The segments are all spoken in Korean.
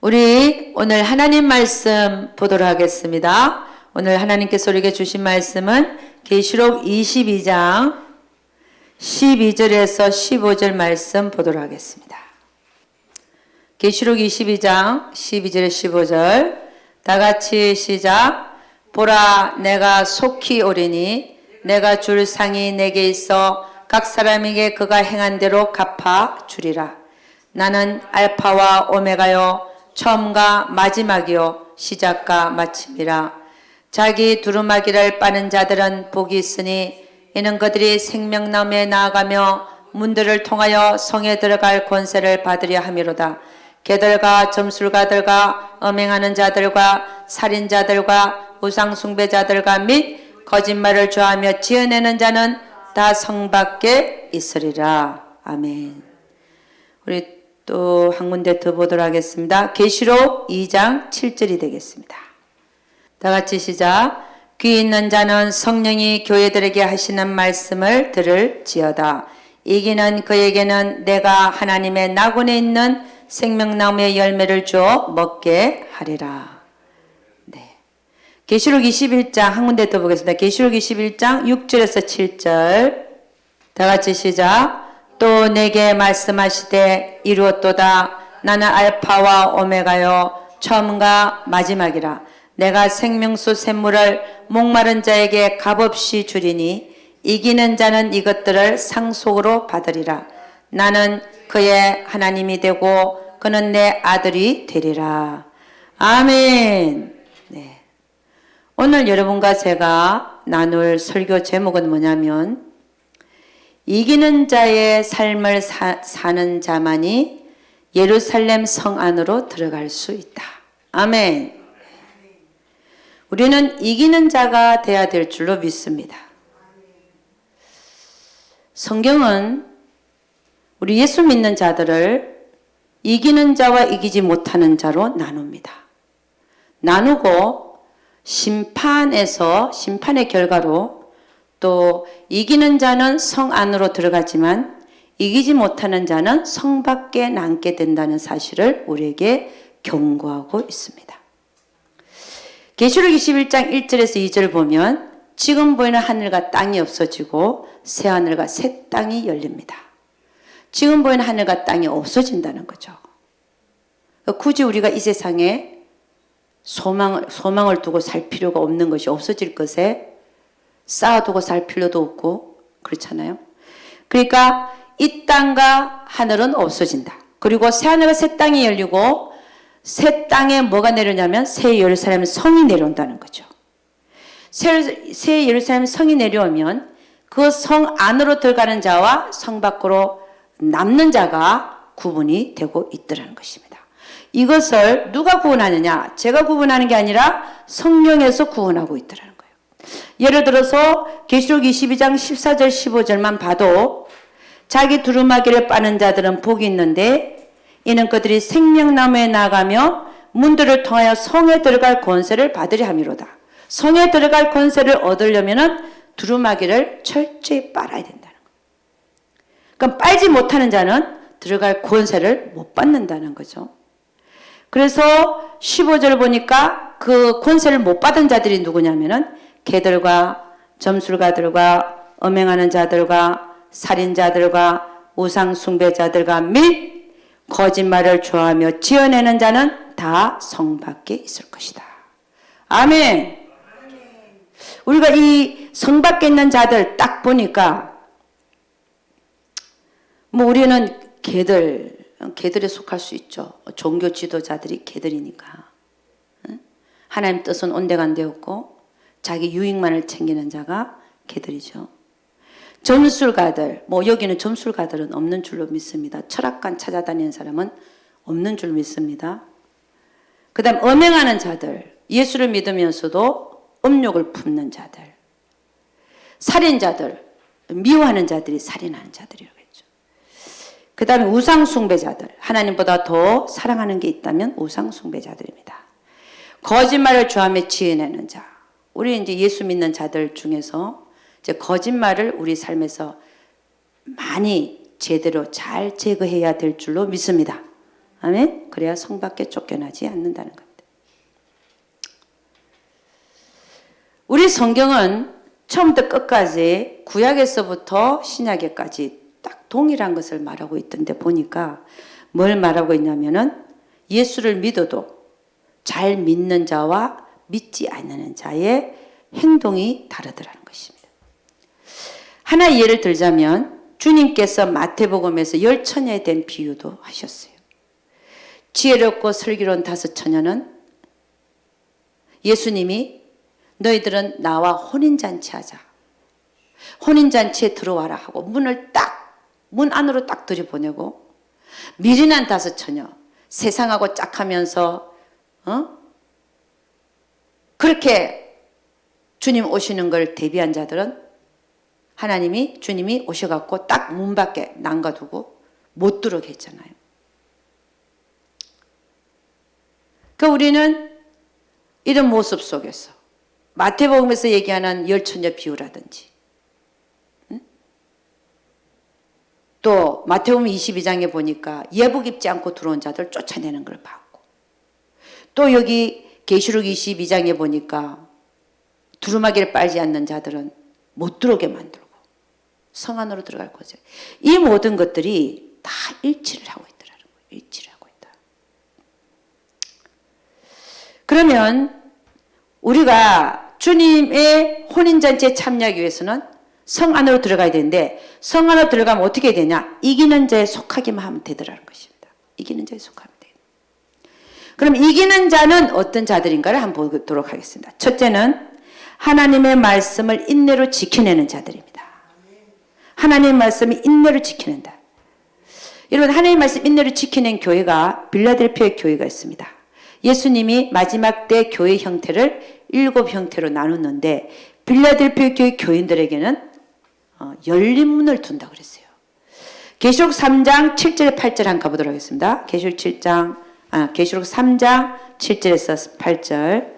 우리 오늘 하나님 말씀 보도록 하겠습니다. 오늘 하나님께서 우리에게 주신 말씀은 계시록 22장 12절에서 15절 말씀 보도록 하겠습니다. 계시록 22장 12절에 15절 다 같이 시작. 보라, 내가 속히 오리니 내가 줄 상이 내게 있어 각 사람에게 그가 행한 대로 갚아 주리라. 나는 알파와 오메가요 처음과 마지막이요 시작과 마침이라. 자기 두루마기를 빠는 자들은 복이 있으니 이는 그들이 생명나무에 나아가며 문들을 통하여 성에 들어갈 권세를 받으려 함이로다. 개들과 점술가들과 음행하는 자들과 살인자들과 우상숭배자들과 및 거짓말을 좋아하며 지어내는 자는 다 성 밖에 있으리라. 아멘. 우리 또 한 군데 더 보도록 하겠습니다. 계시록 2장 7절이 되겠습니다. 다 같이 시작. 귀 있는 자는 성령이 교회들에게 하시는 말씀을 들을지어다. 이기는 그에게는 내가 하나님의 낙원에 있는 생명나무의 열매를 주어 먹게 하리라. 네. 계시록 21장 한 군데 더 보겠습니다. 계시록 21장 6절에서 7절 다 같이 시작. 또 내게 말씀하시되 이루었도다. 나는 알파와 오메가요 처음과 마지막이라. 내가 생명수 샘물을 목마른 자에게 값없이 주리니 이기는 자는 이것들을 상속으로 받으리라. 나는 그의 하나님이 되고 그는 내 아들이 되리라. 아멘. 네. 오늘 여러분과 제가 나눌 설교 제목은 뭐냐면 이기는 자의 삶을 사는 자만이 예루살렘 성 안으로 들어갈 수 있다. 아멘. 우리는 이기는 자가 되어야 될 줄로 믿습니다. 성경은 우리 예수 믿는 자들을 이기는 자와 이기지 못하는 자로 나눕니다. 나누고 심판의 결과로 또 이기는 자는 성 안으로 들어가지만 이기지 못하는 자는 성 밖에 남게 된다는 사실을 우리에게 경고하고 있습니다. 계시록 21장 1절에서 2절 보면 지금 보이는 하늘과 땅이 없어지고 새 하늘과 새 땅이 열립니다. 지금 보이는 하늘과 땅이 없어진다는 거죠. 굳이 우리가 이 세상에 소망을 두고 살 필요가 없는 것이 없어질 것에 쌓아두고 살 필요도 없고 그렇잖아요. 그러니까 이 땅과 하늘은 없어진다. 그리고 새 하늘과 새 땅이 열리고 새 땅에 뭐가 내려오냐면 새 예루살렘 성이 내려온다는 거죠. 새 예루살렘 성이 내려오면 그 성 안으로 들어가는 자와 성 밖으로 남는 자가 구분이 되고 있더라는 것입니다. 이것을 누가 구분하느냐? 제가 구분하는 게 아니라 성령에서 구분하고 있더라는 거예요. 예를 들어서 계시록 22장 14절 15절만 봐도 자기 두루마기를 빠는 자들은 복이 있는데 이는 그들이 생명나무에 나가며 문들을 통하여 성에 들어갈 권세를 받으려 함이로다. 성에 들어갈 권세를 얻으려면은 두루마기를 철저히 빨아야 된다는 거예요. 그럼 빨지 못하는 자는 들어갈 권세를 못 받는다는 거죠. 그래서 15절을 보니까 그 권세를 못 받은 자들이 누구냐면은 개들과 점술가들과 음행하는 자들과 살인자들과 우상숭배자들과 및 거짓말을 좋아하며 지어내는 자는 다 성 밖에 있을 것이다. 아멘. 우리가 이 성 밖에 있는 자들 딱 보니까 뭐 우리는 개들에 속할 수 있죠. 종교 지도자들이 개들이니까. 하나님 뜻은 온데간데 없고 자기 유익만을 챙기는 자가 개들이죠. 점술가들, 뭐 여기는 점술가들은 없는 줄로 믿습니다. 철학관 찾아다니는 사람은 없는 줄 믿습니다. 그 다음 음행하는 자들, 예수를 믿으면서도 음욕을 품는 자들, 살인자들, 미워하는 자들이 살인하는 자들이라고 했죠. 그 다음에 우상숭배자들, 하나님보다 더 사랑하는 게 있다면 우상숭배자들입니다. 거짓말을 좋아하며 지어내는 자, 우리 이제 예수 믿는 자들 중에서 이제 거짓말을 우리 삶에서 많이 제대로 잘 제거해야 될 줄로 믿습니다. 아멘. 그래야 성 밖에 쫓겨나지 않는다는 겁니다. 우리 성경은 처음부터 끝까지 구약에서부터 신약에까지 딱 동일한 것을 말하고 있던데 보니까 뭘 말하고 있냐면은 예수를 믿어도 잘 믿는 자와 믿지 않는 자의 행동이 다르더라는 것입니다. 하나 예를 들자면 주님께서 마태복음에서 10처녀에 대한 비유도 하셨어요. 지혜롭고 슬기로운 5처녀는 예수님이 너희들은 나와 혼인잔치 하자. 혼인잔치에 들어와라 하고 문 안으로 딱 들여보내고 미련한 5처녀, 세상하고 짝하면서 그렇게 주님 오시는 걸 대비한 자들은 주님이 오셔갖고 딱 문 밖에 남겨두고 못 들어오게 했잖아요. 그러니까 우리는 이런 모습 속에서 마태복음에서 얘기하는 10처녀 비유라든지 또 마태복음 22장에 보니까 예복 입지 않고 들어온 자들 쫓아내는 걸 봤고 또 여기 계시록 22장에 보니까 두루마기를 빨지 않는 자들은 못 들어오게 만들고 성 안으로 들어갈 거죠. 이 모든 것들이 다 일치를 하고 있더라는 거예요. 일치를 하고 있다. 그러면 우리가 주님의 혼인잔치에 참여하기 위해서는 성 안으로 들어가야 되는데 성 안으로 들어가면 어떻게 되냐? 이기는 자에 속하기만 하면 되더라는 것입니다. 이기는 자에 속하면 돼요. 그럼 이기는 자는 어떤 자들인가를 한번 보도록 하겠습니다. 첫째는 하나님의 말씀을 인내로 지켜내는 자들입니다. 하나님의 말씀을 인내로 지켜낸다. 여러분 하나님의 말씀 인내로 지켜낸 교회가 빌라델피아 교회가 있습니다. 예수님이 마지막 때 교회 형태를 7 형태로 나눴는데 빌라델피아 교회 교인들에게는 열린 문을 둔다고 그랬어요. 계시록 3장 7절 8절 한번 가보도록 하겠습니다. 계시록 3장 7절에서 8절.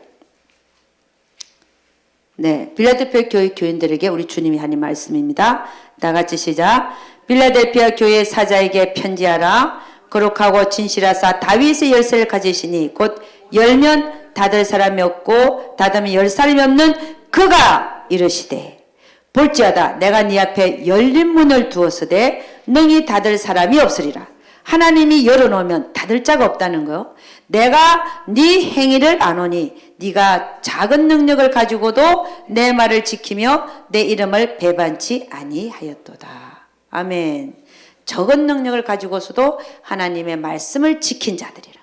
네, 빌라델피아 교회 교인들에게 우리 주님이 하는 말씀입니다. 다 같이 시작. 빌라델피아 교회 사자에게 편지하라. 거룩하고 진실하사 다윗의 열쇠를 가지시니 곧 열면 닫을 사람이 없고 닫으면 열 사람이 없는 그가 이르시되 볼지어다 내가 네 앞에 열린 문을 두었으되 능히 닫을 사람이 없으리라. 하나님이 열어놓으면 닫을 자가 없다는 거요. 내가 네 행위를 아노니 네가 작은 능력을 가지고도 내 말을 지키며 내 이름을 배반치 아니하였도다. 아멘. 적은 능력을 가지고서도 하나님의 말씀을 지킨 자들이라.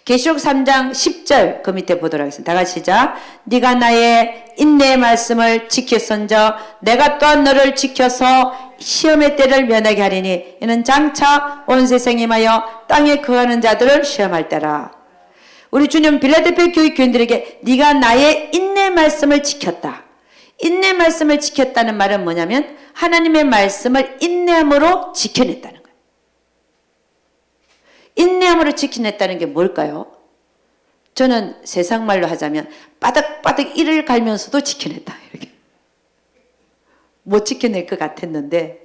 계시록 3장 10절 그 밑에 보도록 하겠습니다. 다 같이 시작. 네가 나의 인내의 말씀을 지켰은저 내가 또한 너를 지켜서 시험의 때를 면하게 하리니 이는 장차 온 세상에 임하여 땅에 거하는 자들을 시험할 때라. 우리 주님 빌라델피아 교회 교인들에게 네가 나의 인내의 말씀을 지켰다. 인내의 말씀을 지켰다는 말은 뭐냐면 하나님의 말씀을 인내함으로 지켜냈다는 거예요. 인내함으로 지켜냈다는 게 뭘까요? 저는 세상 말로 하자면 바닥바닥 이를 갈면서도 지켜냈다. 이렇게. 못 지켜낼 것 같았는데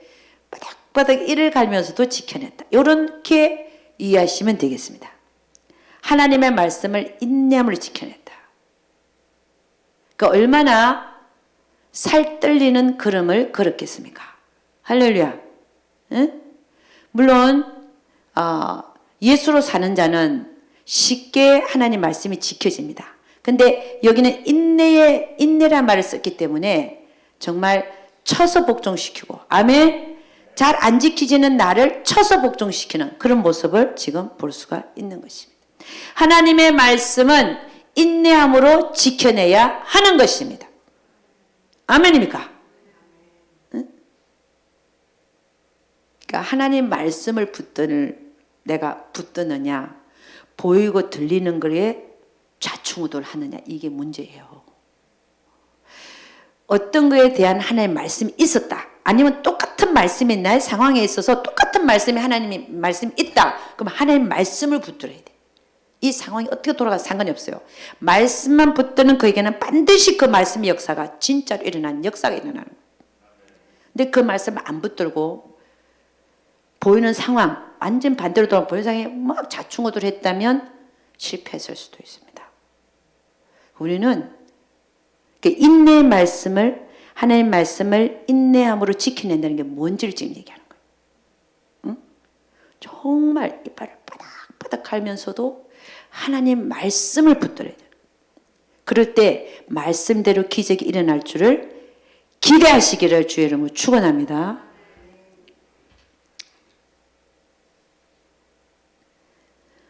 바닥바닥 이를 갈면서도 지켜냈다. 이렇게 이해하시면 되겠습니다. 하나님의 말씀을 인내함으로 지켜냈다. 그러니까 얼마나 살 떨리는 걸음을 걸었겠습니까? 할렐루야. 응? 물론 예수로 사는 자는 쉽게 하나님 말씀이 지켜집니다. 근데 여기는 인내란 말을 썼기 때문에 정말 쳐서 복종시키고 아멘. 잘 안 지키지는 나를 쳐서 복종시키는 그런 모습을 지금 볼 수가 있는 것입니다. 하나님의 말씀은 인내함으로 지켜내야 하는 것입니다. 아멘입니까? 응? 그러니까 하나님 말씀을 내가 붙드느냐 보이고 들리는 거에 좌충우돌하느냐 이게 문제예요. 어떤 거에 대한 하나님의 말씀이 있었다. 아니면 똑같은 말씀이 나의 상황에 있어서 똑같은 말씀이 하나님의 말씀이 있다. 그럼 하나님의 말씀을 붙들어야 돼. 이 상황이 어떻게 돌아가도 상관이 없어요. 말씀만 붙드는 그에게는 반드시 그 말씀의 역사가 진짜로 일어나는 역사가 일어나는 거예요. 근데 그 말씀을 안 붙들고 보이는 상황 완전 반대로 돌아 본상에 막 좌충우돌 했다면 실패했을 수도 있습니다. 우리는 인내의 말씀을, 하나님의 말씀을 인내함으로 지켜낸다는 게 뭔지를 지금 얘기하는 거예요. 응? 정말 이빨을 바닥바닥 갈면서도 하나님 말씀을 붙들어야 돼요. 그럴 때 말씀대로 기적이 일어날 줄을 기대하시기를 주의 이름으로 축원합니다.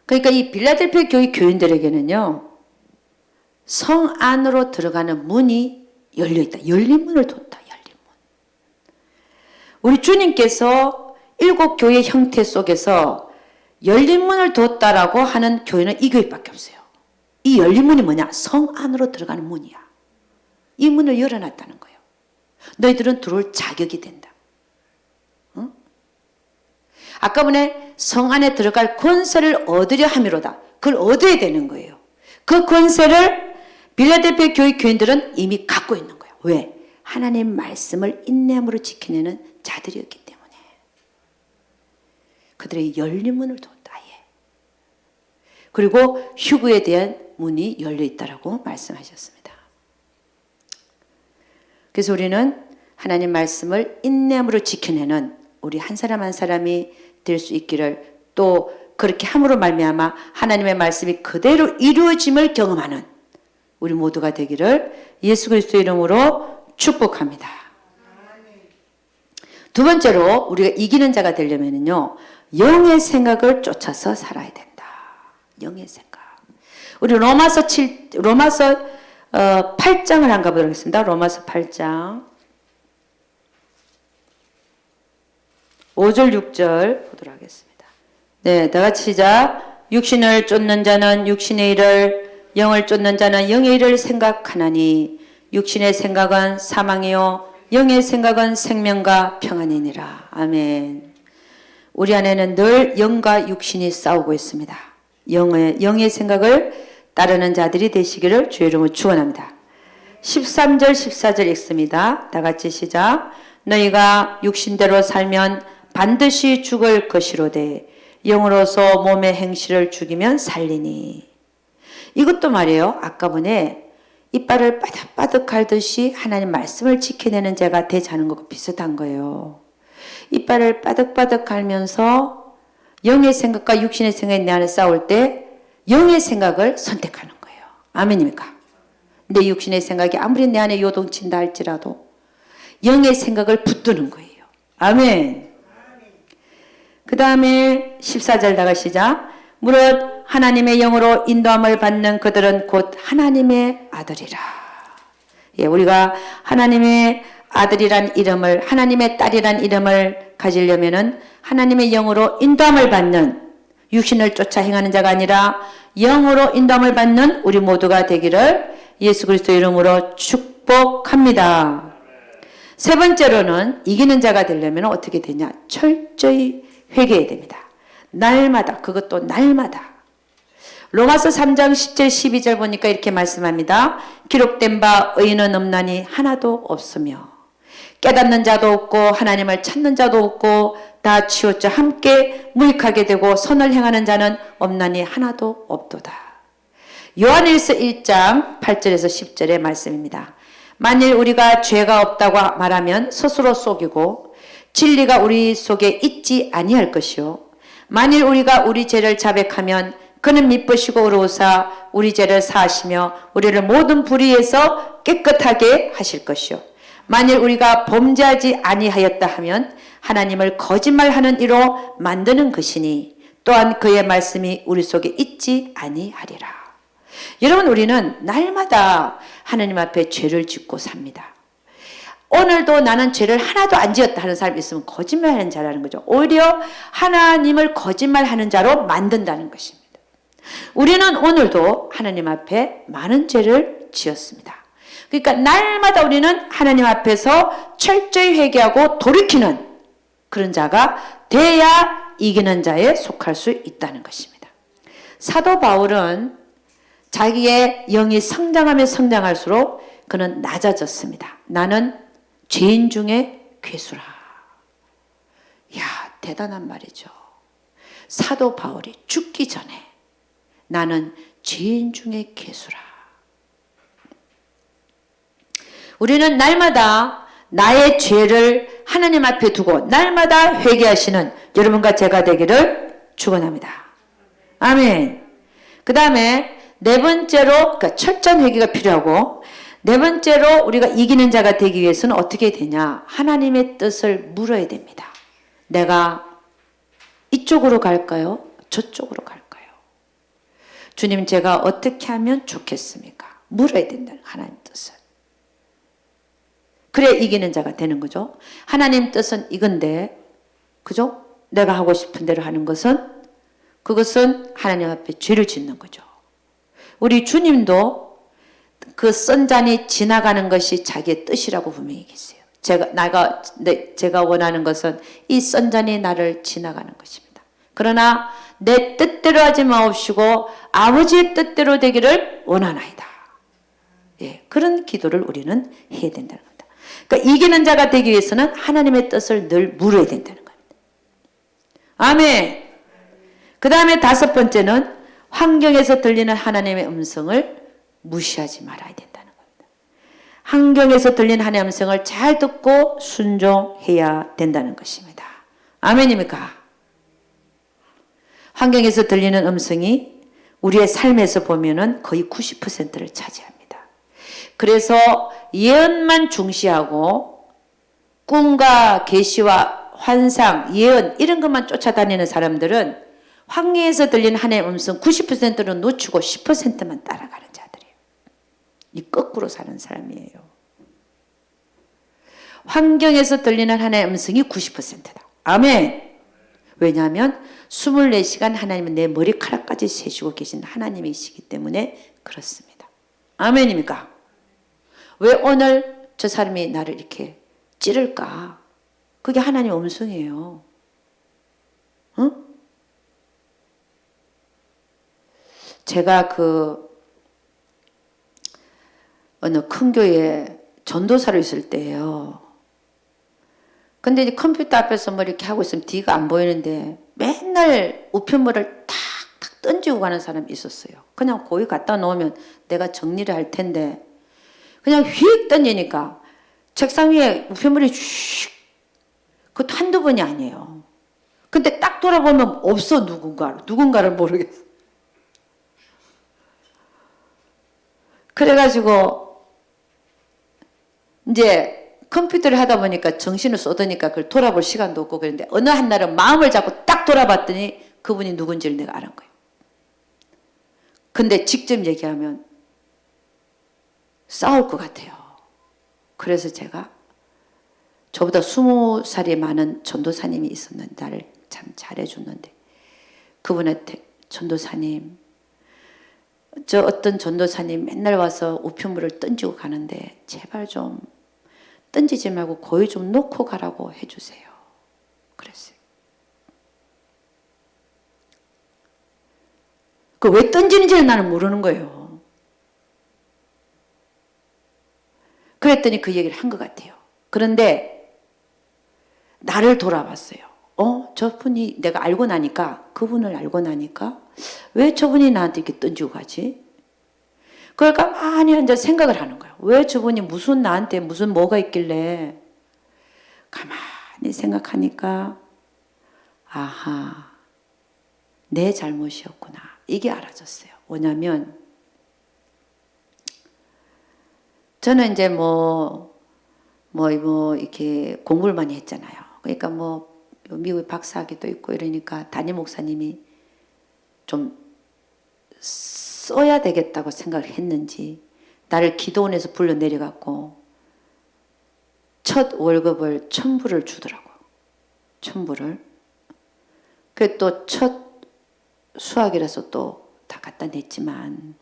그러니까 이 빌라델피아 교회 교인들에게는요, 성 안으로 들어가는 문이 열려있다. 열린 문을 뒀다. 열린 문. 우리 주님께서 7교회 형태 속에서 열린 문을 뒀다라고 하는 교회는 이 교회밖에 없어요. 이 열린 문이 뭐냐? 성 안으로 들어가는 문이야. 이 문을 열어놨다는 거예요. 너희들은 들어올 자격이 된다. 응? 아까 전에 성 안에 들어갈 권세를 얻으려 함이로다. 그걸 얻어야 되는 거예요. 그 권세를 빌라델피아 교회 교인들은 이미 갖고 있는 거예요. 왜? 하나님 말씀을 인내함으로 지켜내는 자들이었기 때문에. 그들의 열린 문을 뒀다. 예. 그리고 휴거에 대한 문이 열려있다라고 말씀하셨습니다. 그래서 우리는 하나님 말씀을 인내함으로 지켜내는 우리 한 사람 한 사람이 될 수 있기를, 또 그렇게 함으로 말미암아 하나님의 말씀이 그대로 이루어짐을 경험하는 우리 모두가 되기를 예수 그리스도의 이름으로 축복합니다. 두 번째로 우리가 이기는 자가 되려면요, 영의 생각을 쫓아서 살아야 된다. 영의 생각. 우리 로마서 8장을 한번 가보도록 하겠습니다. 로마서 8장 5절 6절 보도록 하겠습니다. 네, 다 같이 시작. 육신을 쫓는 자는 육신의 일을, 영을 쫓는 자는 영의 일을 생각하나니 육신의 생각은 사망이요 영의 생각은 생명과 평안이니라. 아멘. 우리 안에는 늘 영과 육신이 싸우고 있습니다. 영의 생각을 따르는 자들이 되시기를 주의 이름으로 축원합니다. 13절 14절 읽습니다. 다 같이 시작. 너희가 육신대로 살면 반드시 죽을 것이로되 영으로서 몸의 행실을 죽이면 살리니. 이것도 말이에요. 아까 전에 이빨을 바득바득 갈듯이 하나님 말씀을 지켜내는 자가 되자는 것과 비슷한 거예요. 이빨을 바득바득 갈면서 영의 생각과 육신의 생각이 내 안에 싸울 때 영의 생각을 선택하는 거예요. 아멘입니까? 내 육신의 생각이 아무리 내 안에 요동친다 할지라도 영의 생각을 붙드는 거예요. 아멘. 그 다음에 14절 다가 시작. 무릇 하나님의 영으로 인도함을 받는 그들은 곧 하나님의 아들이라. 예, 우리가 하나님의 아들이란 이름을, 하나님의 딸이란 이름을 가지려면은 하나님의 영으로 인도함을 받는, 육신을 쫓아 행하는 자가 아니라 영으로 인도함을 받는 우리 모두가 되기를 예수 그리스도 이름으로 축복합니다. 세 번째로는 이기는 자가 되려면 어떻게 되냐? 철저히 회개해야 됩니다. 날마다, 그것도 날마다. 로마서 3장 10절 12절 보니까 이렇게 말씀합니다. 기록된 바 의인은 없나니 하나도 없으며 깨닫는 자도 없고 하나님을 찾는 자도 없고 다 치우쳐 함께 무익하게 되고 선을 행하는 자는 없나니 하나도 없도다. 요한일서 1장 8절에서 10절의 말씀입니다. 만일 우리가 죄가 없다고 말하면 스스로 속이고 진리가 우리 속에 있지 아니할 것이요 만일 우리가 우리 죄를 자백하면 그는 미쁘시고 의로우사 우리 죄를 사하시며 우리를 모든 불의에서 깨끗하게 하실 것이요 만일 우리가 범죄하지 아니하였다 하면 하나님을 거짓말하는 이로 만드는 것이니 또한 그의 말씀이 우리 속에 있지 아니하리라. 여러분, 우리는 날마다 하나님 앞에 죄를 짓고 삽니다. 오늘도 나는 죄를 하나도 안 지었다 하는 사람이 있으면 거짓말하는 자라는 거죠. 오히려 하나님을 거짓말하는 자로 만든다는 것입니다. 우리는 오늘도 하나님 앞에 많은 죄를 지었습니다. 그러니까 날마다 우리는 하나님 앞에서 철저히 회개하고 돌이키는 그런 자가 돼야 이기는 자에 속할 수 있다는 것입니다. 사도 바울은 자기의 영이 성장하면 성장할수록 그는 낮아졌습니다. 나는 죄인 중에 괴수라. 이야, 대단한 말이죠. 사도 바울이 죽기 전에 나는 죄인 중에 괴수라. 우리는 날마다 나의 죄를 하나님 앞에 두고 날마다 회개하시는 여러분과 제가 되기를 축원합니다. 아멘. 그 다음에 네 번째로, 그러니까 철저한 회개가 필요하고, 네 번째로 우리가 이기는 자가 되기 위해서는 어떻게 되냐? 하나님의 뜻을 물어야 됩니다. 내가 이쪽으로 갈까요? 저쪽으로 갈까요? 주님, 제가 어떻게 하면 좋겠습니까? 물어야 된다는 하나님 뜻을. 그래 이기는 자가 되는 거죠. 하나님 뜻은 이건데, 그죠? 내가 하고 싶은 대로 하는 것은, 그것은 하나님 앞에 죄를 짓는 거죠. 우리 주님도 그 썬잔이 지나가는 것이 자기의 뜻이라고 분명히 얘기했어요. 제가 원하는 것은 이 썬잔이 나를 지나가는 것입니다. 그러나 내 뜻대로 하지 마옵시고 아버지의 뜻대로 되기를 원하나이다. 예, 그런 기도를 우리는 해야 된다는 겁니다. 그러니까 이기는 자가 되기 위해서는 하나님의 뜻을 늘 물어야 된다는 겁니다. 아멘. 그 다음에 다섯 번째는 환경에서 들리는 하나님의 음성을 무시하지 말아야 된다는 겁니다. 환경에서 들리는 하나님의 음성을 잘 듣고 순종해야 된다는 것입니다. 아멘입니까? 환경에서 들리는 음성이 우리의 삶에서 보면은 거의 90%를 차지합니다. 그래서 예언만 중시하고 꿈과 계시와 환상, 예언 이런 것만 쫓아다니는 사람들은 환경에서 들리는 하나님의 음성 90%는 놓치고 10%만 따라가는 자들이에요. 이 거꾸로 사는 사람이에요. 환경에서 들리는 하나님의 음성이 90%다. 아멘. 왜냐하면 24시간 하나님은 내 머리카락까지 세시고 계신 하나님이시기 때문에 그렇습니다. 아멘입니까? 왜 오늘 저 사람이 나를 이렇게 찌를까? 그게 하나님의 음성이에요. 응? 제가 어느 큰 교회에 전도사로 있을 때예요. 근데 이제 컴퓨터 앞에서 뭐 이렇게 하고 있으면 뒤가 안 보이는데 맨날 우편물을 탁탁 던지고 가는 사람이 있었어요. 그냥 거기 갖다 놓으면 내가 정리를 할 텐데 그냥 휙 던지니까 책상 위에 우편물이 슉, 그것도 한두 번이 아니에요. 근데 딱 돌아보면 없어. 누군가를 모르겠어. 그래가지고 이제 컴퓨터를 하다 보니까 정신을 쏟으니까 그걸 돌아볼 시간도 없고 그랬는데 어느 한 날은 마음을 잡고 딱 돌아봤더니 그분이 누군지를 내가 알은 거예요. 근데 직접 얘기하면 싸울 것 같아요. 그래서 제가 저보다 20살이 많은 전도사님이 있었는데 나를 참 잘해줬는데 그분한테 전도사님, 저 어떤 전도사님 맨날 와서 우편물을 던지고 가는데 제발 좀 던지지 말고 거기 좀 놓고 가라고 해주세요. 그랬어요. 그 왜 던지는지를 나는 모르는 거예요. 그랬더니 그 얘기를 한 것 같아요. 그런데 나를 돌아봤어요. 저분이 내가 알고 나니까 그분을 알고 나니까 왜 저분이 나한테 이렇게 던지고 가지? 그러니까 많이 앉아 생각을 하는 거예요. 왜 저분이 나한테 무슨 뭐가 있길래 가만히 생각하니까 아하 내 잘못이었구나 이게 알아졌어요. 뭐냐면 저는 이제 이렇게 공부를 많이 했잖아요. 그러니까 미국에 박사학위도 있고 이러니까 담임 목사님이 좀 써야 되겠다고 생각을 했는지 나를 기도원에서 불러 내려갖고 첫 월급을 1,000불을 주더라고요. 1,000불을. 그래 또 첫 수학이라서 또 다 갖다 냈지만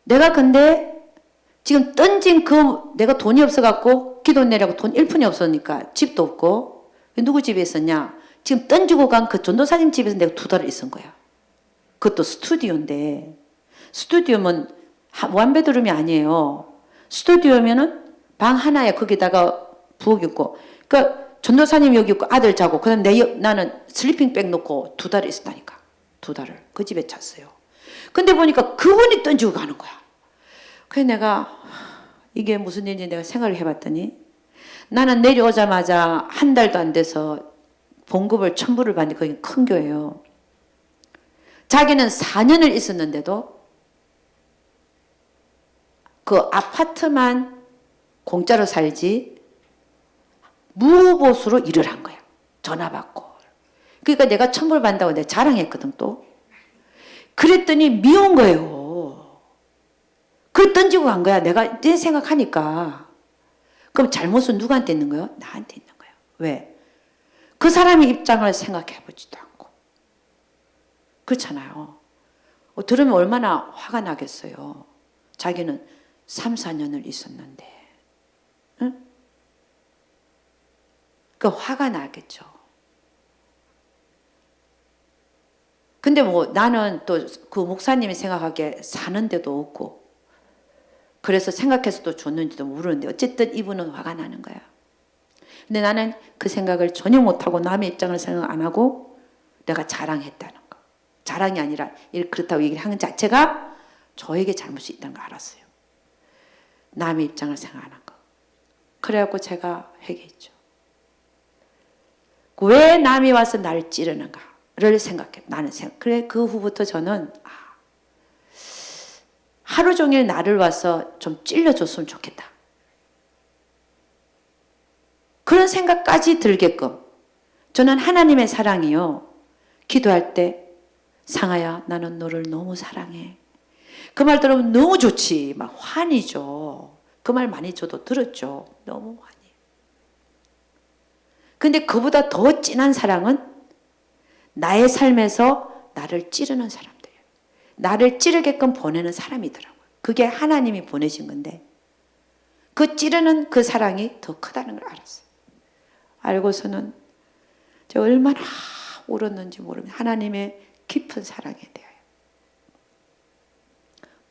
내가 근데 지금 던진 내가 돈이 없어갖고 기도 내라고 돈 1푼이 없으니까 집도 없고 누구 집에 있었냐? 지금 던지고 간 그 전도사님 집에서 내가 2달을 있은 거야. 그것도 스튜디오인데 스튜디오면 원베드룸이 아니에요. 스튜디오면은 방 하나에 거기다가 부엌 있고 그러니까 전도사님 여기 있고 아들 자고 그다음 나는 슬리핑백 놓고 2달을 있었다니까. 2달을 그 집에 잤어요. 근데 보니까 그분이 던지고 가는 거야. 그래서 내가 이게 무슨 일인지 내가 생각을 해봤더니 나는 내려오자마자 한 달도 안 돼서 봉급을 1,000불을 받는데 거기 큰 교회예요. 자기는 4년을 있었는데도 그 아파트만 공짜로 살지 무보수로 일을 한 거야. 전화 받고. 그러니까 내가 1,000불 받는다고 내가 자랑했거든 또. 그랬더니 미운 거예요. 그래 던지고 간 거야. 내가 내 생각하니까. 그럼 잘못은 누구한테 있는 거예요? 나한테 있는 거예요. 왜? 그 사람의 입장을 생각해 보지도 않고. 그렇잖아요. 들으면 얼마나 화가 나겠어요. 자기는 3, 4년을 있었는데. 응? 그 화가 나겠죠. 근데 뭐 나는 또 그 목사님이 생각하기에 사는 데도 없고 그래서 생각해서 또 줬는지도 모르는데 어쨌든 이분은 화가 나는 거야. 근데 나는 그 생각을 전혀 못하고 남의 입장을 생각 안 하고 내가 자랑했다는 거. 자랑이 아니라 그렇다고 얘기를 하는 자체가 저에게 잘못이 있다는 거 알았어요. 남의 입장을 생각 안 한 거. 그래갖고 제가 회개했죠. 왜 남이 와서 나를 찌르는가를 생각해. 나는 생각. 그래 그 후부터 저는 하루 종일 나를 와서 좀 찔러줬으면 좋겠다. 그런 생각까지 들게끔 저는 하나님의 사랑이요. 기도할 때 상아야 나는 너를 너무 사랑해. 그 말 들으면 너무 좋지. 막 환희죠. 그 말 많이 저도 들었죠. 너무 환희. 근데 그보다 더 진한 사랑은 나의 삶에서 나를 찌르는 사람들이에요. 나를 찌르게끔 보내는 사람이더라고요. 그게 하나님이 보내신 건데 그 찌르는 그 사랑이 더 크다는 걸 알았어요. 알고서는 제가 얼마나 울었는지 모르면 하나님의 깊은 사랑에 대하여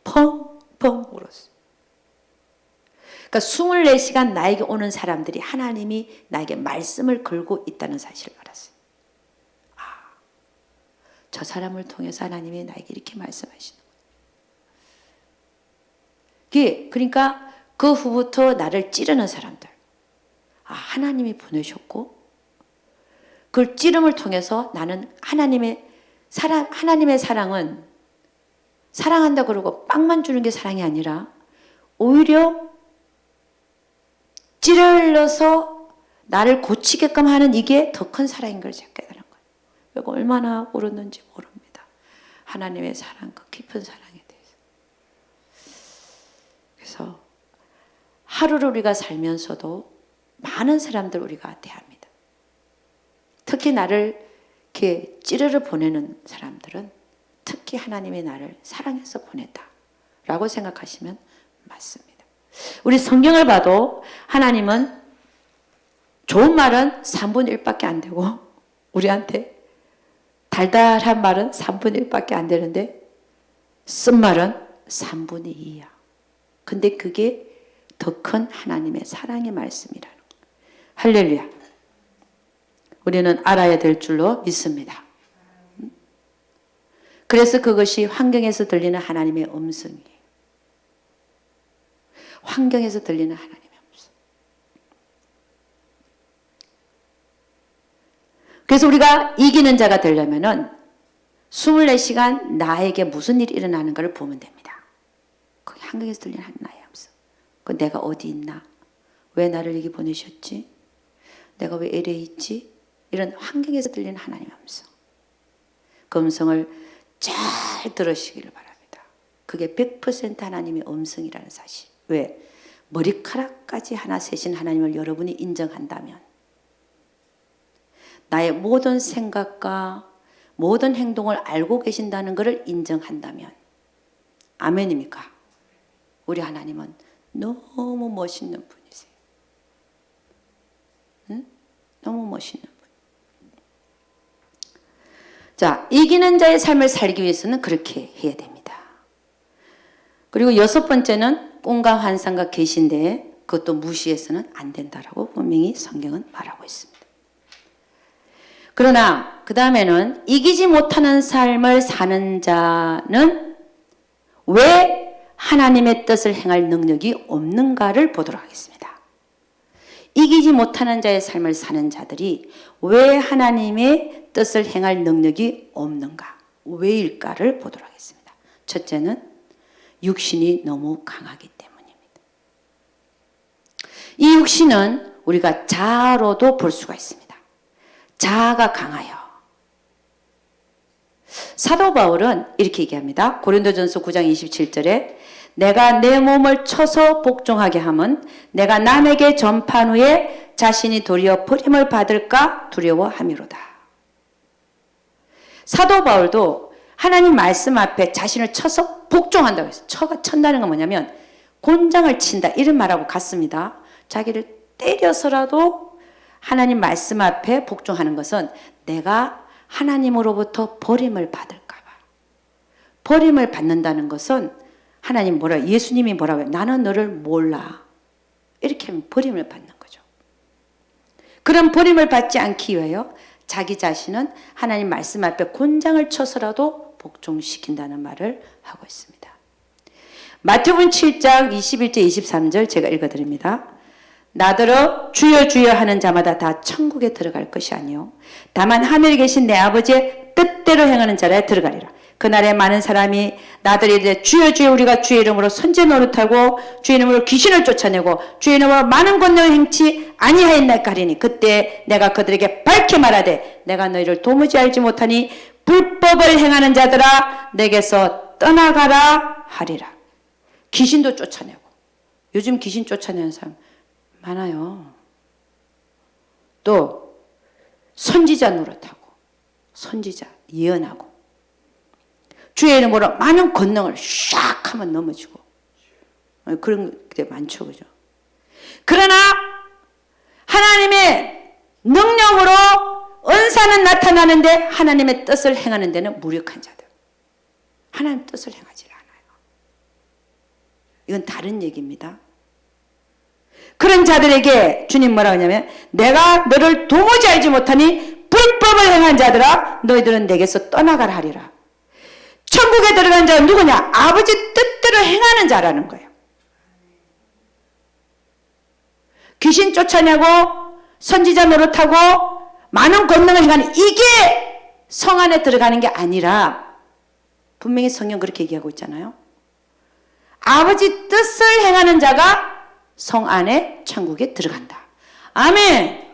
펑펑 울었어요. 그러니까 24시간 나에게 오는 사람들이 하나님이 나에게 말씀을 걸고 있다는 사실을 알았어요. 저 사람을 통해서 하나님이 나에게 이렇게 말씀하시는 거예요. 그러니까 그 후부터 나를 찌르는 사람들. 하나님이 보내셨고 그 찌름을 통해서 나는 하나님의 사랑은 사랑한다 그러고 빵만 주는 게 사랑이 아니라 오히려 찌르러서 나를 고치게끔 하는 이게 더 큰 사랑인 걸 제가 깨달은 거예요. 그리고 얼마나 울었는지 모릅니다. 하나님의 사랑, 그 깊은 사랑에 대해서. 그래서 하루를 우리가 살면서도 많은 사람들 우리가 대합니다. 특히 나를 이렇게 찌르러 보내는 사람들은 특히 하나님이 나를 사랑해서 보냈다라고 생각하시면 맞습니다. 우리 성경을 봐도 하나님은 좋은 말은 3분의 1밖에 안 되고 우리한테 달달한 말은 3분의 1밖에 안 되는데 쓴 말은 3분의 2야. 근데 그게 더 큰 하나님의 사랑의 말씀이라는 거예요. 할렐루야. 우리는 알아야 될 줄로 믿습니다. 그래서 그것이 환경에서 들리는 하나님의 음성이에요. 환경에서 들리는 하나님의 음성. 그래서 우리가 이기는 자가 되려면은 24시간 나에게 무슨 일이 일어나는가를 보면 됩니다. 거기 환경에서 들리는 하나님의 음성. 내가 어디 있나? 왜 나를 여기 보내셨지? 내가 왜 이래 있지? 이런 환경에서 들리는 하나님의 음성. 그 음성을 잘 들으시기를 바랍니다. 그게 100% 하나님의 음성이라는 사실. 왜? 머리카락까지 하나 세신 하나님을 여러분이 인정한다면 나의 모든 생각과 모든 행동을 알고 계신다는 것을 인정한다면 아멘입니까? 우리 하나님은 너무 멋있는 분이세요. 응? 너무 멋있는 분. 자, 이기는 자의 삶을 살기 위해서는 그렇게 해야 됩니다. 그리고 6번째는 꿈과 환상과 계시인데 그것도 무시해서는 안 된다라고 분명히 성경은 말하고 있습니다. 그러나 그 다음에는 이기지 못하는 삶을 사는 자는 왜 하나님의 뜻을 행할 능력이 없는가를 보도록 하겠습니다. 이기지 못하는 자의 삶을 사는 자들이 왜 하나님의 뜻을 행할 능력이 없는가, 왜일까를 보도록 하겠습니다. 첫째는 육신이 너무 강하기 때문입니다. 이 육신은 우리가 자아로도 볼 수가 있습니다. 자아가 강하여. 사도 바울은 이렇게 얘기합니다. 고린도전서 9장 27절에 내가 내 몸을 쳐서 복종하게 함은 내가 남에게 전판 후에 자신이 도리어 버림을 받을까 두려워함이로다. 사도 바울도 하나님 말씀 앞에 자신을 쳐서 복종한다고 했어요. 천다는 건 뭐냐면 곤장을 친다 이런 말하고 같습니다. 자기를 때려서라도 하나님 말씀 앞에 복종하는 것은 내가 하나님으로부터 버림을 받을까 봐. 버림을 받는다는 것은 하나님 예수님이 뭐라고 해요? 나는 너를 몰라. 이렇게 하면 버림을 받는 거죠. 그런 버림을 받지 않기 위하여 자기 자신은 하나님 말씀 앞에 곤장을 쳐서라도 복종시킨다는 말을 하고 있습니다. 마태복음 7장 21절 23절 제가 읽어드립니다. 나더러 주여 주여 하는 자마다 다 천국에 들어갈 것이 아니요 다만 하늘에 계신 내 아버지의 뜻대로 행하는 자라에 들어가리라. 그날에 많은 사람이 나더러 이르되 주여 주여 우리가 주의 이름으로 선지 노릇하고 주의 이름으로 귀신을 쫓아내고 주의 이름으로 많은 권능을 행치 아니하였나이까 하리니 그때 내가 그들에게 밝히 말하되 내가 너희를 도무지 알지 못하니 불법을 행하는 자들아 내게서 떠나가라 하리라. 귀신도 쫓아내고 요즘 귀신 쫓아내는 사람 많아요. 또 선지자 노릇하고 선지자 예언하고 주의 이름으로 많은 권능을 샥 하면 넘어지고 그런 게 많죠. 그죠? 그러나 하나님의 능력으로 은사는 나타나는데 하나님의 뜻을 행하는 데는 무력한 자들. 하나님 뜻을 행하지 않아요. 이건 다른 얘기입니다. 그런 자들에게 주님 뭐라고 하냐면 내가 너를 도무지 알지 못하니 불법을 행한 자들아 너희들은 내게서 떠나가라 하리라. 천국에 들어간 자는 누구냐? 아버지 뜻대로 행하는 자라는 거예요. 귀신 쫓아내고 선지자 노릇하고 많은 권능을 행하는 이게 성 안에 들어가는 게 아니라 분명히 성경 그렇게 얘기하고 있잖아요. 아버지 뜻을 행하는 자가 성 안에 천국에 들어간다. 아멘.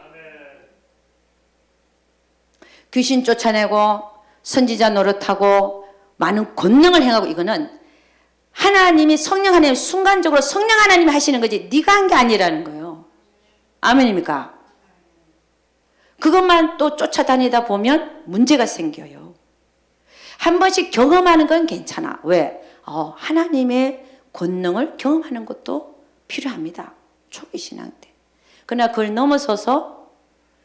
귀신 쫓아내고 선지자 노릇하고 많은 권능을 행하고 이거는 하나님이 성령 하나님 순간적으로 성령 하나님이 하시는 거지 네가 한 게 아니라는 거예요. 아멘입니까? 그것만 또 쫓아다니다 보면 문제가 생겨요. 한 번씩 경험하는 건 괜찮아. 왜? 하나님의 권능을 경험하는 것도 필요합니다. 초기 신앙 때. 그러나 그걸 넘어서서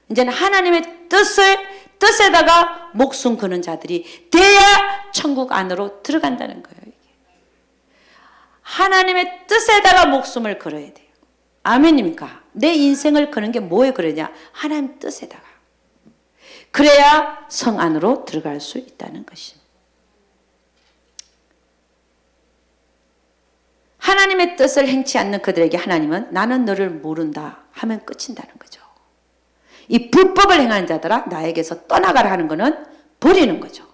이제는 하나님의 뜻에다가 목숨 거는 자들이 돼야 천국 안으로 들어간다는 거예요. 이게. 하나님의 뜻에다가 목숨을 걸어야 돼요. 아멘입니까? 내 인생을 거는 게 뭐에 걸으냐? 하나님 뜻에다가. 그래야 성 안으로 들어갈 수 있다는 것입니다. 하나님의 뜻을 행치 않는 그들에게 하나님은 나는 너를 모른다 하면 끝인다는 거죠. 이 불법을 행하는 자들아 나에게서 떠나가라 하는 것은 버리는 거죠.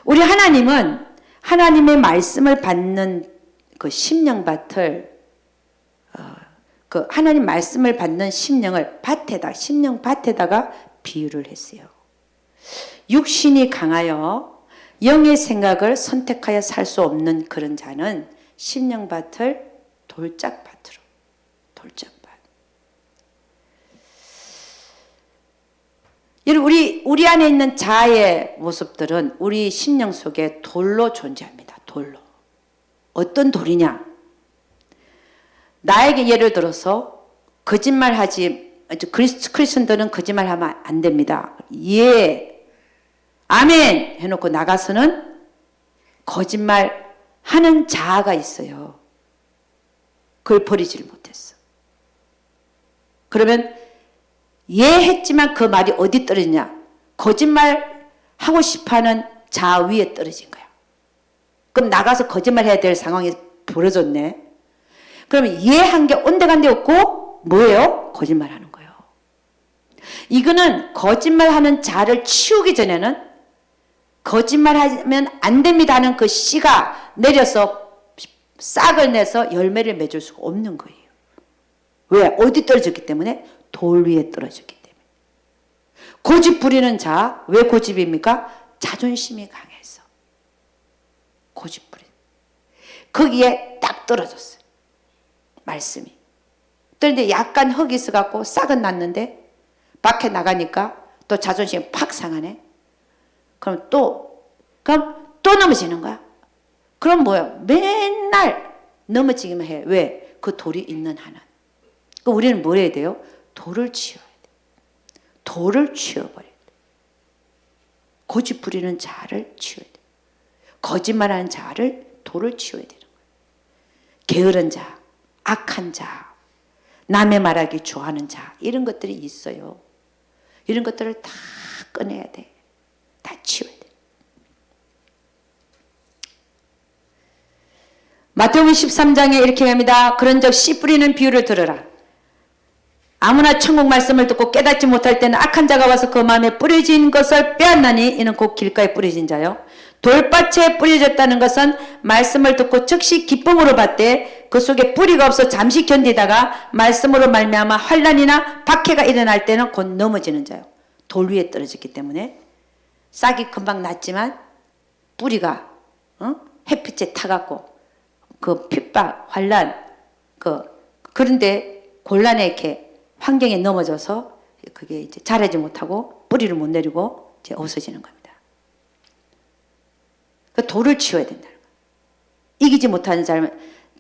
우리 하나님은 하나님의 말씀을 받는 그 심령밭을 그 하나님 말씀을 받는 심령을 심령밭에다가 비유를 했어요. 육신이 강하여 영의 생각을 선택하여 살 수 없는 그런 자는 심령밭을 돌짝밭. 여러분 우리 안에 있는 자아의 모습들은 우리 심령 속에 돌로 존재합니다. 돌로. 어떤 돌이냐? 나에게 예를 들어서 거짓말하지 크리스천들은 거짓말하면 안 됩니다. 예, 아멘 해놓고 나가서는 거짓말하는 자아가 있어요. 그걸 버리지를 못했어. 그러면 예했지만 그 말이 어디 떨어지냐? 거짓말 하고 싶어하는 자 위에 떨어진 거야. 그럼 나가서 거짓말 해야 될 상황이 벌어졌네. 그러면 예한 게 온데간데 없고 뭐예요? 거짓말하는 거예요. 이거는 거짓말하는 자를 치우기 전에는 거짓말하면 안 됩니다 하는 그 씨가 내려서 싹을 내서 열매를 맺을 수가 없는 거예요. 왜? 어디 떨어졌기 때문에? 돌 위에 떨어졌기 때문에. 고집 부리는 자, 왜 고집입니까? 자존심이 강해서. 고집 부리. 거기에 딱 떨어졌어요. 말씀이. 그런데 약간 흙이 있어갖고 싹은 났는데 밖에 나가니까 또 자존심이 팍 상하네. 그럼 또 넘어지는 거야. 그럼 뭐야? 맨날 넘어지기만 해. 왜? 그 돌이 있는 한은. 우리는 뭘 해야 돼요? 돌을 치워야 돼. 돌을 치워버려야 돼. 고집 부리는 자를 치워야 돼. 거짓말하는 자를 돌을 치워야 되는 거예요. 게으른 자, 악한 자, 남의 말하기 좋아하는 자, 이런 것들이 있어요. 이런 것들을 다 꺼내야 돼. 다 치워야 돼. 마태복음 13장에 이렇게 합니다. 그런즉 씨 뿌리는 비유를 들으라. 아무나 천국 말씀을 듣고 깨닫지 못할 때는 악한 자가 와서 그 마음에 뿌려진 것을 빼앗나니 이는 곧 길가에 뿌려진 자요. 돌밭에 뿌려졌다는 것은 말씀을 듣고 즉시 기쁨으로 받되 그 속에 뿌리가 없어 잠시 견디다가 말씀으로 말미암아 환난이나 박해가 일어날 때는 곧 넘어지는 자요. 돌 위에 떨어졌기 때문에 싹이 금방 났지만 뿌리가 햇빛에 타갖고 그 핍박, 환난 그런데 곤란에 이렇게 환경에 넘어져서 그게 이제 자라지 못하고 뿌리를 못 내리고 이제 없어지는 겁니다. 그 돌을 치워야 된다는 거예요. 이기지 못하는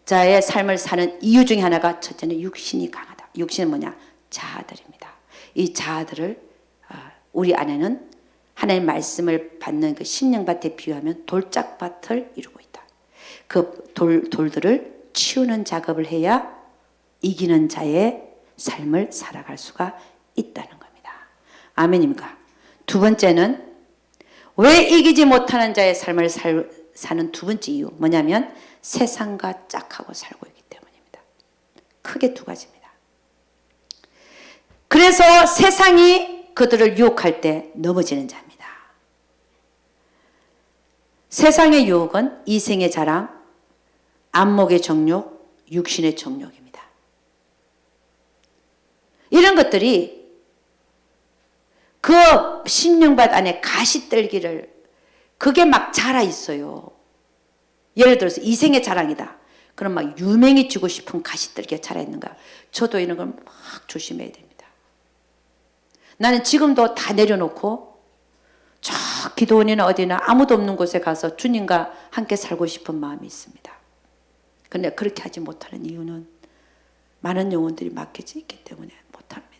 자의 삶을 사는 이유 중에 하나가 첫째는 육신이 강하다. 육신은 뭐냐? 자아들입니다. 이 자아들을 우리 안에는 하나님의 말씀을 받는 그 심령밭에 비유하면 돌짝밭을 이루고 있다. 그 돌들을 치우는 작업을 해야 이기는 자의 삶을 살아갈 수가 있다는 겁니다. 아멘입니까? 두 번째는 왜 이기지 못하는 자의 삶을 사는 두 번째 이유 뭐냐면 세상과 짝하고 살고 있기 때문입니다. 크게 두 가지입니다. 그래서 세상이 그들을 유혹할 때 넘어지는 자입니다. 세상의 유혹은 이생의 자랑, 안목의 정욕, 육신의 정욕입니다. 이런 것들이 그 심령밭 안에 가시떨기를 그게 막 자라 있어요. 예를 들어서 이생의 자랑이다. 그럼 막 유명해지고 싶은 가시떨기가 자라 있는 거야. 저도 이런 걸 막 조심해야 됩니다. 나는 지금도 다 내려놓고 저 기도원이나 어디나 아무도 없는 곳에 가서 주님과 함께 살고 싶은 마음이 있습니다. 그런데 그렇게 하지 못하는 이유는 많은 영혼들이 맡겨져 있기 때문에 못합니다.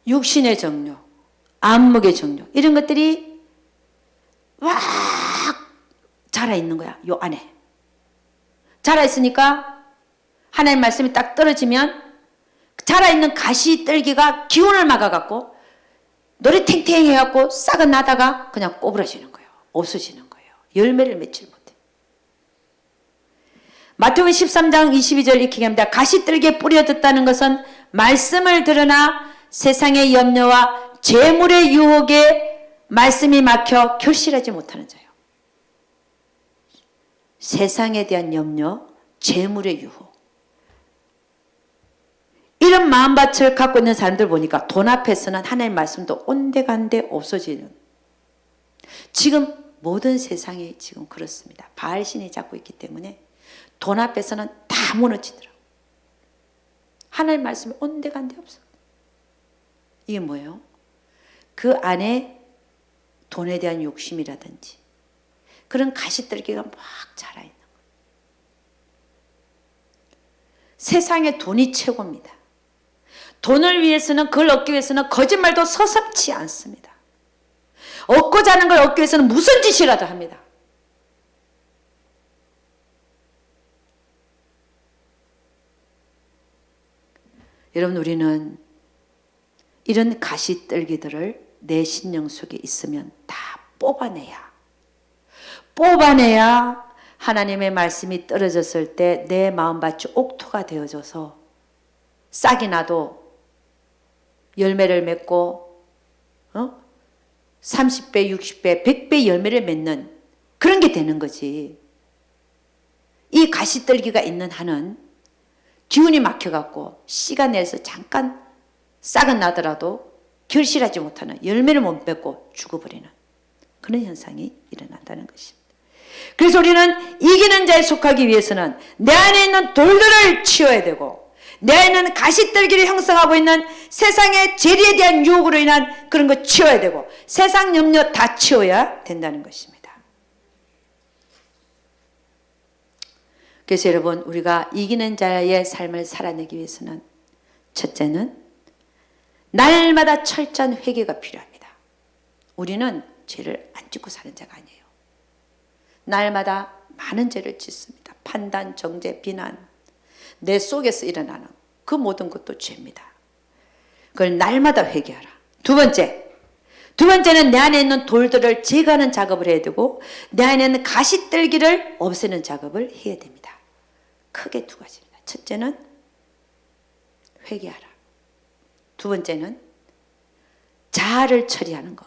육신의 정욕, 안목의 정욕 이런 것들이 막 자라있는 거야. 요 안에. 자라있으니까 하나님 말씀이 딱 떨어지면 자라있는 가시떨기가 기운을 막아갖고 노래 탱탱 해갖고 싹은 나다가 그냥 꼬부러지는 거예요. 없어지는 거예요. 열매를 맺지 못해. 마태복음 13장 22절 이렇게 합니다. 가시떨기에 뿌려졌다는 것은 말씀을 들으나 세상의 염려와 재물의 유혹에 말씀이 막혀 결실하지 못하는 자예요. 세상에 대한 염려, 재물의 유혹. 이런 마음밭을 갖고 있는 사람들 보니까 돈 앞에서는 하나님의 말씀도 온데간데 없어지는. 지금 모든 세상이 지금 그렇습니다. 바알신이 잡고 있기 때문에 돈 앞에서는 다 무너지더라고요. 하나님의 말씀이 온데간데 없어. 이게 뭐예요? 그 안에 돈에 대한 욕심이라든지 그런 가시떨기가 막 자라있는 거예요. 세상에 돈이 최고입니다. 돈을 위해서는 그걸 얻기 위해서는 거짓말도 서슴지 않습니다. 얻고자 하는 걸 얻기 위해서는 무슨 짓이라도 합니다. 여러분, 우리는 이런 가시떨기들을 내 심령 속에 있으면 다 뽑아내야 하나님의 말씀이 떨어졌을 때 내 마음밭이 옥토가 되어져서 싹이 나도 열매를 맺고 30배, 60배, 100배 열매를 맺는 그런 게 되는 거지. 이 가시떨기가 있는 한은 기운이 막혀갖고 씨가 내서 잠깐 싹은 나더라도 결실하지 못하는, 열매를 못 맺고 죽어버리는 그런 현상이 일어난다는 것입니다. 그래서 우리는 이기는 자에 속하기 위해서는 내 안에 있는 돌들을 치워야 되고, 내 안에 있는 가시떨기를 형성하고 있는 세상의 재리에 대한 유혹으로 인한 그런 거 치워야 되고, 세상 염려 다 치워야 된다는 것입니다. 그래서 여러분, 우리가 이기는 자의 삶을 살아내기 위해서는 첫째는 날마다 철저한 회개가 필요합니다. 우리는 죄를 안 짓고 사는 자가 아니에요. 날마다 많은 죄를 짓습니다. 판단, 정죄, 비난, 내 속에서 일어나는 그 모든 것도 죄입니다. 그걸 날마다 회개하라. 두 번째는 내 안에 있는 돌들을 제거하는 작업을 해야 되고, 내 안에 있는 가시떨기를 없애는 작업을 해야 됩니다. 크게 두 가지입니다. 첫째는 회개하라. 두 번째는 자아를 처리하는 것,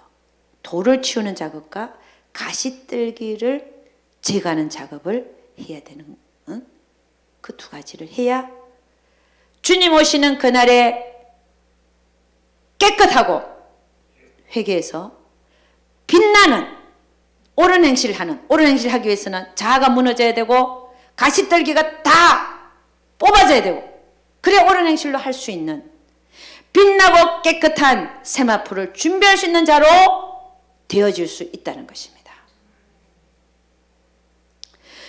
돌을 치우는 작업과 가시떨기를 제거하는 작업을 해야 되는, 그 두 가지를 해야 주님 오시는 그날에 깨끗하고 회개해서 빛나는 옳은 행실을 하는, 옳은 행실을 하기 위해서는 자아가 무너져야 되고 가시떨기가 다 뽑아져야 되고, 그래 옳은 행실로 할 수 있는 빛나고 깨끗한 세마포를 준비할 수 있는 자로 되어질 수 있다는 것입니다.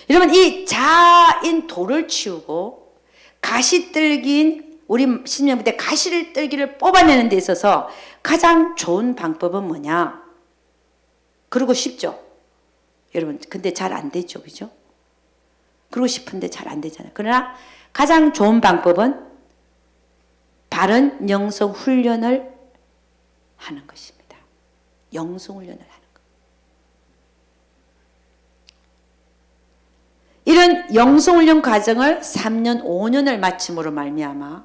여러분, 이 자아인 돌을 치우고 가시떨기인 우리 신명부대 가시떨기를 뽑아내는 데 있어서 가장 좋은 방법은 뭐냐? 그러고 싶죠? 여러분, 근데 잘 안 되죠, 그죠? 그러고 싶은데 잘 안 되잖아요. 그러나 가장 좋은 방법은 바른 영성 훈련을 하는 것입니다. 영성 훈련을 하는 것. 이런 영성 훈련 과정을 3년, 5년을 마침으로 말미암아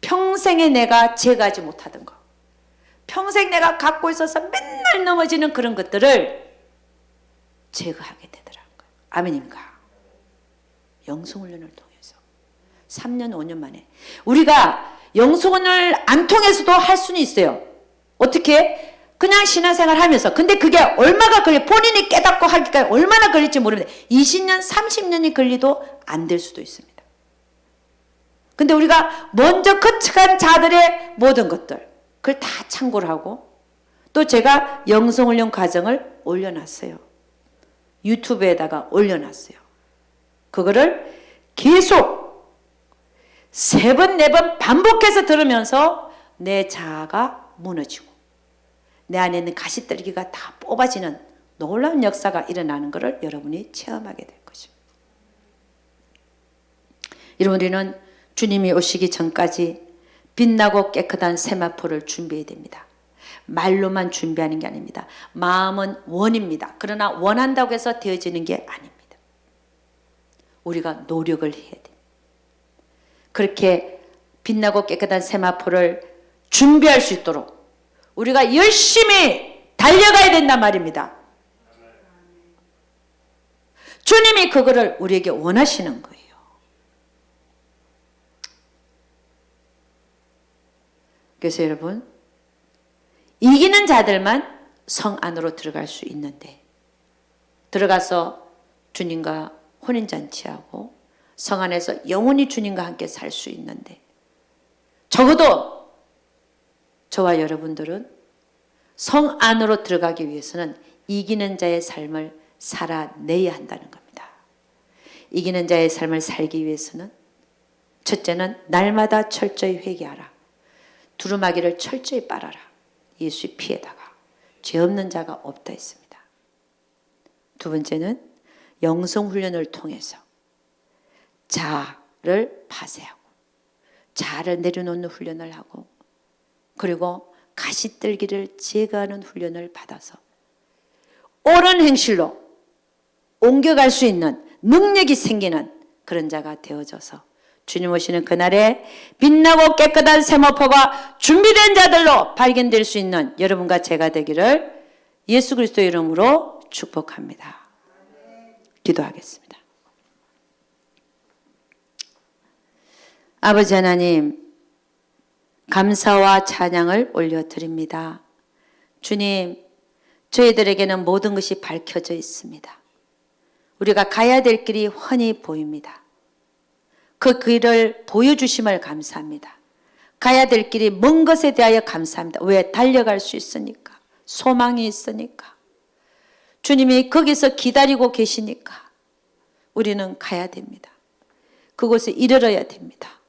평생에 내가 제거하지 못하던 것, 평생 내가 갖고 있어서 맨날 넘어지는 그런 것들을 제거하게 되더라고요. 아멘입니까? 영성훈련을 통해서 3년, 5년 만에. 우리가 영성훈련을 안 통해서도 할 수는 있어요. 어떻게? 그냥 신앙생활 하면서. 근데 그게 얼마가 걸려, 본인이 깨닫고 하기까지 얼마나 걸릴지 모르는데 20년, 30년이 걸리도 안 될 수도 있습니다. 근데 우리가 먼저 거쳐간 자들의 모든 것들, 그걸 다 참고를 하고, 또 제가 영성훈련 과정을 올려놨어요. 유튜브에다가 올려놨어요. 그거를 계속 3번, 4번 반복해서 들으면서 내 자아가 무너지고 내 안에 있는 가시떨기가 다 뽑아지는 놀라운 역사가 일어나는 것을 여러분이 체험하게 될 것입니다. 여러분, 우리는 주님이 오시기 전까지 빛나고 깨끗한 세마포를 준비해야 됩니다. 말로만 준비하는 게 아닙니다. 마음은 원입니다. 그러나 원한다고 해서 되어지는 게 아닙니다. 우리가 노력을 해야 됩니다. 그렇게 빛나고 깨끗한 세마포를 준비할 수 있도록 우리가 열심히 달려가야 된단 말입니다. 주님이 그거를 우리에게 원하시는 거예요. 그래서 여러분, 이기는 자들만 성 안으로 들어갈 수 있는데, 들어가서 주님과 혼인잔치하고 성 안에서 영원히 주님과 함께 살 수 있는데, 적어도 저와 여러분들은 성 안으로 들어가기 위해서는 이기는 자의 삶을 살아내야 한다는 겁니다. 이기는 자의 삶을 살기 위해서는 첫째는 날마다 철저히 회개하라. 두루마기를 철저히 빨아라. 예수의 피에다가 죄 없는 자가 없다 했습니다. 두 번째는 영성훈련을 통해서 자아를 파쇄하고 자아를 내려놓는 훈련을 하고 그리고 가시떨기를 제거하는 훈련을 받아서 옳은 행실로 옮겨갈 수 있는 능력이 생기는 그런 자가 되어져서 주님 오시는 그날에 빛나고 깨끗한 세마포가 준비된 자들로 발견될 수 있는 여러분과 제가 되기를 예수 그리스도의 이름으로 축복합니다. 기도하겠습니다. 아버지 하나님, 감사와 찬양을 올려드립니다. 주님, 저희들에게는 모든 것이 밝혀져 있습니다. 우리가 가야 될 길이 훤히 보입니다. 그 길을 보여주심을 감사합니다. 가야 될 길이 먼 것에 대하여 감사합니다. 왜? 달려갈 수 있으니까. 소망이 있으니까. 주님이 거기서 기다리고 계시니까 우리는 가야 됩니다. 그곳에 이르러야 됩니다.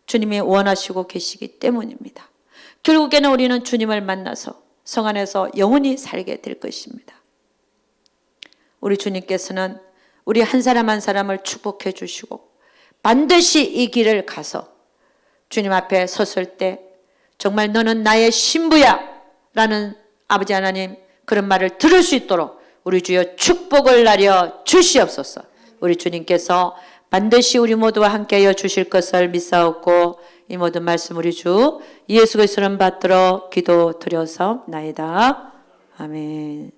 주님이 원하시고 계시기 때문입니다. 결국에는 우리는 주님을 만나서 성 안에서 영원히 살게 될 것입니다. 우리 주님께서는 우리 한 사람 한 사람을 축복해 주시고 반드시 이 길을 가서 주님 앞에 섰을 때 정말 너는 나의 신부야 라는 아버지 하나님 그런 말을 들을 수 있도록 우리 주여 축복을 나려 주시옵소서. 우리 주님께서 반드시 우리 모두와 함께하여 주실 것을 믿사옵고 이 모든 말씀 우리 주 예수 그리스도를 받들어 기도드려서 나이다. 아멘.